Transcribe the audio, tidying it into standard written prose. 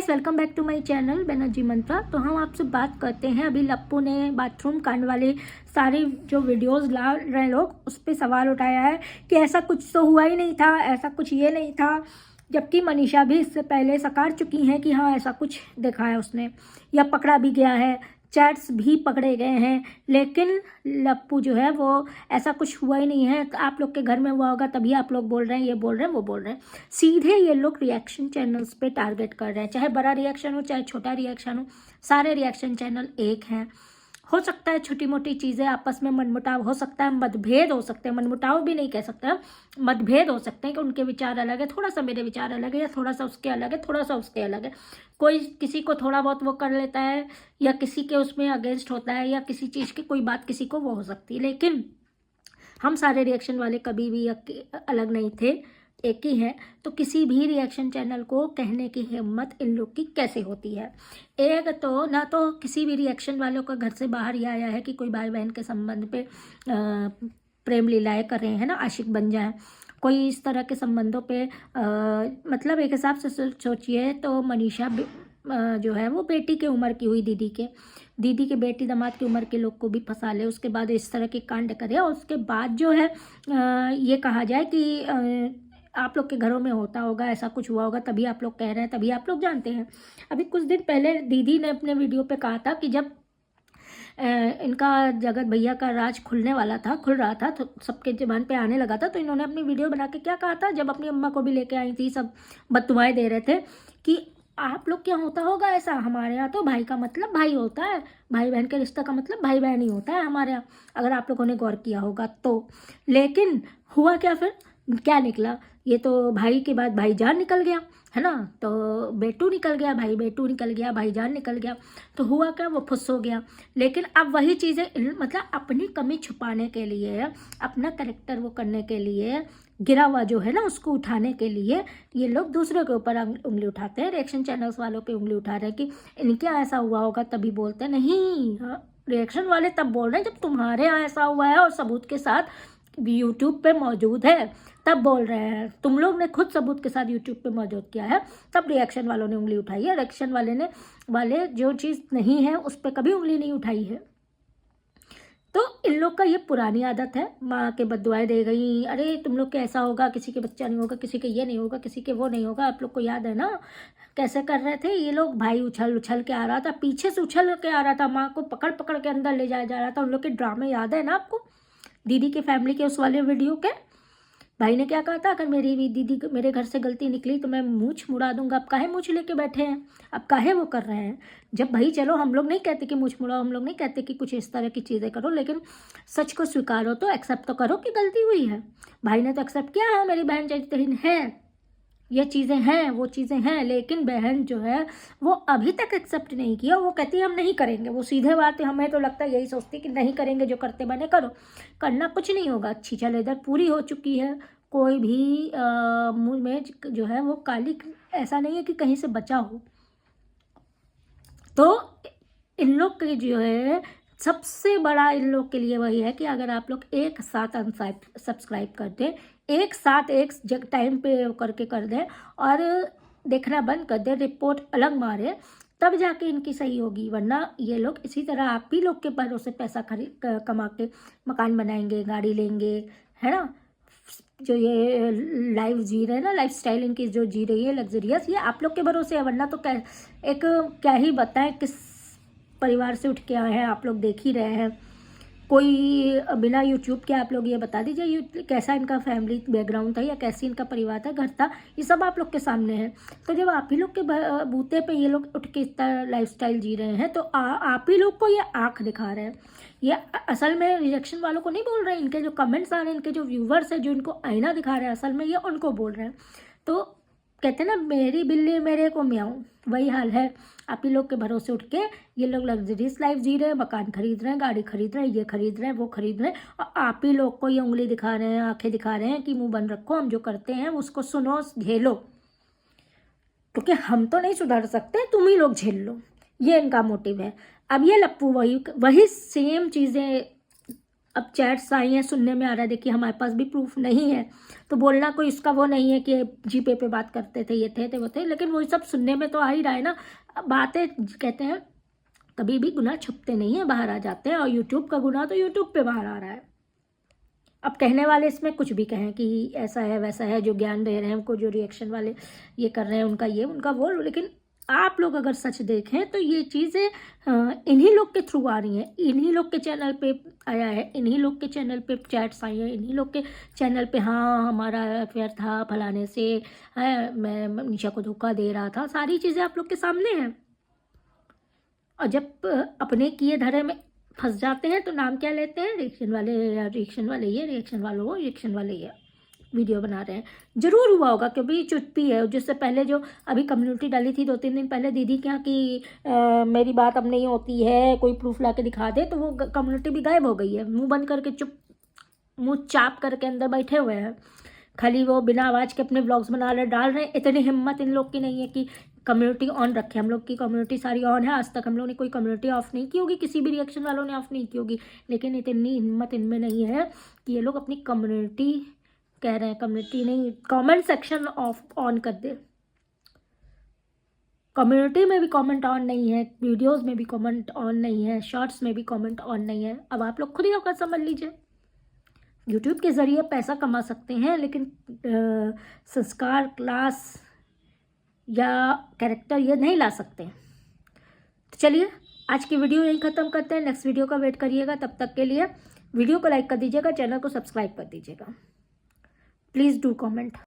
Welcome back to my channel Banerjee Mantra. तो हम आपसे बात करते हैं, अभी लप्पू ने बाथरूम कांड वाले सारे जो वीडियोस ला रहे लोग उस पर सवाल उठाया है कि ऐसा कुछ तो हुआ ही नहीं था, ऐसा कुछ ये नहीं था, जबकि मनीषा भी इससे पहले सकार चुकी हैं कि हाँ ऐसा कुछ देखा है उसने या पकड़ा भी गया है, चैट्स भी पकड़े गए हैं। लेकिन लप्पू जो है वो ऐसा कुछ हुआ ही नहीं है, आप लोग के घर में हुआ होगा तभी आप लोग बोल रहे हैं, ये बोल रहे हैं, वो बोल रहे हैं। सीधे ये लोग रिएक्शन चैनल्स पे टारगेट कर रहे हैं, चाहे बड़ा रिएक्शन हो चाहे छोटा रिएक्शन हो, सारे रिएक्शन चैनल एक हैं। हो सकता है छोटी मोटी चीज़ें आपस में मनमुटाव हो सकता है, मतभेद हो सकते हैं, मनमुटाव भी नहीं कह सकते, मतभेद हो सकते हैं कि उनके विचार अलग है, थोड़ा सा मेरे विचार अलग है, या थोड़ा सा उसके अलग है, थोड़ा सा उसके अलग है। कोई किसी को थोड़ा बहुत वो कर लेता है या किसी के उसमें अगेंस्ट होता है या किसी चीज़ की कोई बात किसी को वो हो सकती है। लेकिन हम सारे रिएक्शन वाले कभी भी अलग नहीं थे, एक ही है। तो किसी भी रिएक्शन चैनल को कहने की हिम्मत इन लोग की कैसे होती है? एक तो ना तो किसी भी रिएक्शन वालों का घर से बाहर ये आया है कि कोई भाई बहन के संबंध पे प्रेम लीलाएं कर रहे हैं ना, आशिक बन जाए, कोई इस तरह के संबंधों पे मतलब एक हिसाब से सोचिए तो मनीषा जो है वो बेटी की उम्र की हुई, दीदी के बेटी दामाद की उम्र के लोग को भी फंसा ले, उसके बाद इस तरह के कांड करे और उसके बाद जो है ये कहा जाए कि आप लोग के घरों में होता होगा, ऐसा कुछ हुआ होगा तभी आप लोग कह रहे हैं, तभी आप लोग जानते हैं। अभी कुछ दिन पहले दीदी ने अपने वीडियो पे कहा था कि जब इनका जगत भैया का राज खुल रहा था तो सबके ज़बान पे आने लगा था, तो इन्होंने अपनी वीडियो बना के क्या कहा था, जब अपनी अम्मा को भी लेके आई थी, सब बददुआएं दे रहे थे कि आप लोग क्या होता होगा ऐसा, हमारे यहाँ तो भाई का मतलब भाई होता है, भाई बहन के रिश्ते का मतलब भाई बहन ही होता है हमारे यहाँ, अगर आप लोगों ने गौर किया होगा तो। लेकिन हुआ क्या फिर, क्या निकला, ये तो भाई के बाद भाईजान निकल गया है ना, तो बेटू निकल गया, भाई बेटू निकल गया, भाईजान निकल गया, तो हुआ क्या, वो फुस हो गया। लेकिन अब वही चीज़ें मतलब अपनी कमी छुपाने के लिए, अपना कैरेक्टर वो करने के लिए, गिरा हुआ जो है ना उसको उठाने के लिए ये लोग दूसरों के ऊपर उंगली उठाते हैं, रिएक्शन चैनल्स वालों पे उंगली उठा रहे हैं कि इनके यहाँ ऐसा हुआ होगा तभी बोलते हैं। नहीं, रिएक्शन वाले तब बोल रहे हैं जब तुम्हारे यहाँ ऐसा हुआ है और सबूत के साथ यूट्यूब पे मौजूद है, तब बोल रहे हैं। तुम लोग ने खुद सबूत के साथ यूट्यूब पे मौजूद किया है, तब रिएक्शन वालों ने उंगली उठाई है। रिएक्शन वाले जो चीज़ नहीं है उस पर कभी उंगली नहीं उठाई है। तो इन लोग का ये पुरानी आदत है, माँ के बददुआएं दे गई, अरे तुम लोग के ऐसा होगा, किसी के बच्चा नहीं होगा, किसी के ये नहीं होगा, किसी के वो नहीं होगा। आप लोग को याद है ना कैसे कर रहे थे ये लोग, भाई उछल उछल के आ रहा था, पीछे से उछल के आ रहा था, माँ को पकड़ पकड़ के अंदर ले जाया जा रहा था। उन लोग के ड्रामे याद है ना आपको, दीदी के फैमिली के उस वाले वीडियो के? भाई ने क्या कहा था, अगर मेरी दीदी मेरे घर से गलती निकली तो मैं मूछ मुड़ा दूंगा। अब काहे मूछ लेके बैठे हैं, अब काहे वो कर रहे हैं? जब भाई चलो हम लोग नहीं कहते कि मूछ मुड़ाओ, हम लोग नहीं कहते कि कुछ इस तरह की चीज़ें करो, लेकिन सच को स्वीकारो, तो एक्सेप्ट तो करो कि गलती हुई है। भाई ने तो एक्सेप्ट किया है, मेरी बहन चरित्रहीन है, ये चीज़ें हैं, वो चीज़ें हैं, लेकिन बहन जो है वो अभी तक एक्सेप्ट नहीं किया। वो कहती है हम नहीं करेंगे, वो सीधे बात है, हमें तो लगता है यही सोचती कि नहीं करेंगे, जो करते बने करो, करना कुछ नहीं होगा। अच्छी चल इधर पूरी हो चुकी है, कोई भी मुंह में जो है वो काली ऐसा नहीं है कि कहीं से बचा हो। तो इन लोग के जो है सबसे बड़ा इन लोग के लिए वही है कि अगर आप लोग एक साथ सब्सक्राइब कर दें, एक साथ एक टाइम पे करके कर दें और देखना बंद कर दें, रिपोर्ट अलग मारे, तब जाके इनकी सही होगी। वरना ये लोग इसी तरह आप ही लोग के भरोसे पैसा कमा के मकान बनाएंगे, गाड़ी लेंगे, है ना। जो ये लाइफ जी रहे हैं ना, लाइफ स्टाइल इनकी जो जी रही है लग्जरियस, ये आप लोग के भरोसे है। वरना तो क्या ही बताएं किस परिवार से उठ के आए हैं, आप लोग देख ही रहे हैं। कोई बिना यूट्यूब के आप लोग ये बता दीजिए कैसा इनका फैमिली बैकग्राउंड था या कैसी इनका परिवार था, घर था, ये सब आप लोग के सामने है। तो जब आप ही लोग के बूते पे ये लोग उठ के इस तरह लाइफस्टाइल जी रहे हैं, तो आप ही लोग को ये आँख दिखा रहे हैं। ये असल में रिएक्शन वालों को नहीं बोल रहे हैं, इनके जो कमेंट्स आ रहे हैं, इनके जो व्यूवर्स हैं जो इनको आईना दिखा रहे हैं, असल में ये उनको बोल रहे हैं। तो कहते हैं ना, मेरी बिल्ली मेरे को म्याऊं, वही हाल है। आप ही लोग के भरोसे उठ के ये लोग लग्जरियस लाइफ जी रहे हैं, मकान खरीद रहे हैं, गाड़ी खरीद रहे हैं, ये खरीद रहे हैं, वो खरीद रहे हैं, और आप ही लोग को ये उंगली दिखा रहे हैं, आंखें दिखा रहे हैं कि मुंह बंद रखो, हम जो करते हैं उसको सुनो, झेलो, क्योंकि हम तो नहीं सुधर सकते, तुम ही लोग झेल लो। ये इनका मोटिव है। अब ये लप्पू वही सेम चीज़ें अब चैट्स आई हैं, सुनने में आ रहा है, देखिए हमारे पास भी प्रूफ नहीं है तो बोलना कोई इसका वो नहीं है कि जीपे पे बात करते थे, ये थे वो थे, लेकिन वो सब सुनने में तो आ ही रहा है ना। बातें कहते हैं कभी भी गुनाह छुपते नहीं है, बाहर आ जाते हैं, और यूट्यूब का गुनाह तो यूट्यूब पे बाहर आ रहा है। अब कहने वाले इसमें कुछ भी कहें कि ऐसा है वैसा है, जो ज्ञान दे रहे हैं उनको, जो रिएक्शन वाले ये कर रहे हैं उनका ये उनका वो, लेकिन आप लोग अगर सच देखें तो ये चीज़ें इन्हीं लोग के थ्रू आ रही हैं, इन्हीं लोग के चैनल पे आया है, इन्हीं लोग के चैनल पे चैट्स आई हैं, इन्हीं लोग के चैनल पे हाँ हमारा अफेयर था फलाने से, है मैं निशा को धोखा दे रहा था, सारी चीज़ें आप लोग के सामने हैं। और जब अपने किए धरे में फंस जाते हैं तो नाम क्या लेते हैं, रिएक्शन वाले, या रिएक्शन वाले ये, रिएक्शन वालों वो, रिएक्शन वाले ये वीडियो बना रहे हैं। ज़रूर हुआ होगा क्योंकि चुप्पी है। जिससे पहले जो अभी कम्युनिटी डाली थी 2-3 दिन पहले दीदी क्या कि मेरी बात अब नहीं होती है, कोई प्रूफ ला के दिखा दे, तो वो कम्युनिटी भी गायब हो गई है। मुंह बंद करके चुप, मुंह चाप करके अंदर बैठे हुए हैं, खाली वो बिना आवाज़ के अपने व्लॉग्स बना रहे डाल रहे हैं। इतनी हिम्मत इन लोग की नहीं है कि कम्युनिटी ऑन रखे। हम लोग की कम्युनिटी सारी ऑन है, आज तक हम लोग ने कोई कम्युनिटी ऑफ नहीं की होगी, किसी भी रिएक्शन वालों ने ऑफ नहीं की होगी, लेकिन इतनी हिम्मत इनमें नहीं है कि ये लोग अपनी कम्युनिटी, कह रहे हैं कम्युनिटी नहीं, कमेंट सेक्शन ऑफ ऑन कर दे। कम्युनिटी में भी कमेंट ऑन नहीं है, वीडियोस में भी कमेंट ऑन नहीं है, शॉर्ट्स में भी कमेंट ऑन नहीं है। अब आप लोग खुद ही होकर समझ लीजिए। यूट्यूब के ज़रिए पैसा कमा सकते हैं, लेकिन संस्कार, क्लास या कैरेक्टर ये नहीं ला सकते। तो चलिए आज की वीडियो यहीं ख़त्म करते हैं, नेक्स्ट वीडियो का वेट करिएगा। तब तक के लिए वीडियो को लाइक कर दीजिएगा, चैनल को सब्सक्राइब कर दीजिएगा, प्लीज़ डू कमेंट।